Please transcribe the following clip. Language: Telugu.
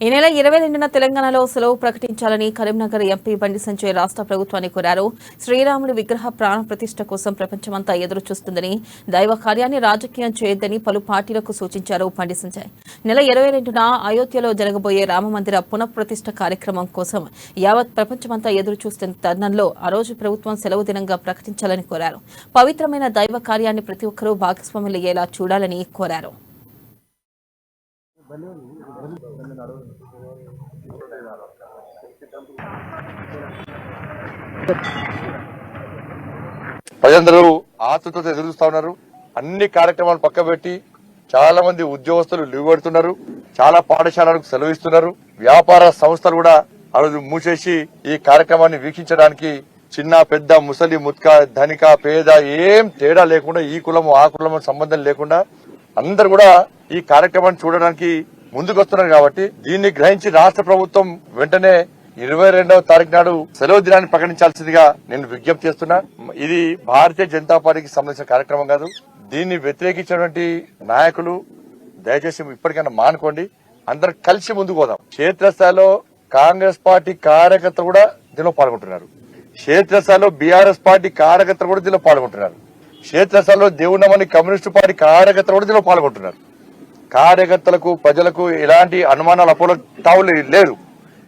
ఈ నెల 22న తెలంగాణలో సెలవు ప్రకటించాలని కరీంనగర్ ఎంపీ బండి సంజయ్ రాష్ట్ర ప్రభుత్వాన్ని కోరారు. శ్రీరాముడి విగ్రహ ప్రాణ ప్రతిష్ఠ కోసం ప్రపంచమంతా ఎదురు చూస్తుందని, దైవ కార్యాన్ని రాజకీయం చేయొద్దని పలు పార్టీలకు సూచించారు బండి సంజయ్. నెల 22న అయోధ్యలో జరగబోయే రామమందిర పునఃప్రతిష్ఠ కార్యక్రమం కోసం యావత్ ప్రపంచమంతా ఎదురు చూస్తున్న తరుణంలో ఆ రోజు ప్రభుత్వం సెలవు దినంగా ప్రకటించాలని కోరారు. పవిత్రమైన దైవ కార్యాన్ని ప్రతి ఒక్కరూ భాగస్వాములయ్యేలా చూడాలని కోరారు. ప్రజలందరూ ఆతృతతో ఎదురు చూస్తా ఉన్నారు. అన్ని కార్యక్రమాలు పక్కబెట్టి చాలా మంది ఉద్యోగస్తులు లీవ్ పెడుతున్నారు. చాలా పాఠశాలలకు సెలవు ఇస్తున్నారు. వ్యాపార సంస్థలు కూడా ఆ రోజు మూసేసి ఈ కార్యక్రమాన్ని వీక్షించడానికి చిన్న పెద్ద ముసలి ముత్క ధనిక పేద ఏం తేడా లేకుండా ఈ కులము ఆ కులము సంబంధం లేకుండా అందరు కూడా ఈ కార్యక్రమాన్ని చూడడానికి ముందుకు వస్తున్నారు. కాబట్టి దీన్ని గ్రహించి రాష్ట్ర ప్రభుత్వం వెంటనే 22వ తారీఖు నాడు సెలవు దినాన్ని ప్రకటించాల్సిందిగా నేను విజ్ఞప్తి చేస్తున్నా. ఇది భారతీయ జనతా పార్టీకి సంబంధించిన కార్యక్రమం కాదు. దీన్ని వ్యతిరేకించినటువంటి నాయకులు దయచేసి ఇప్పటికైనా మానుకోండి. అందరం కలిసి ముందుకు పోదాం. క్షేత్రస్థాయిలో కాంగ్రెస్ పార్టీ కార్యకర్తలు కూడా దీనిలో పాల్గొంటున్నారు. క్షేత్రస్థాయిలో బీఆర్ఎస్ పార్టీ కార్యకర్తలు కూడా దీనిలో పాల్గొంటున్నారు. క్షేత్రస్థాయిలో దేవునమని కమ్యూనిస్టు పార్టీ కార్యకర్తలు కూడా దీనిలో పాల్గొంటున్నారు. కార్యకర్తలకు ప్రజలకు ఎలాంటి అనుమానాలు అపోలో తావులు లేదు.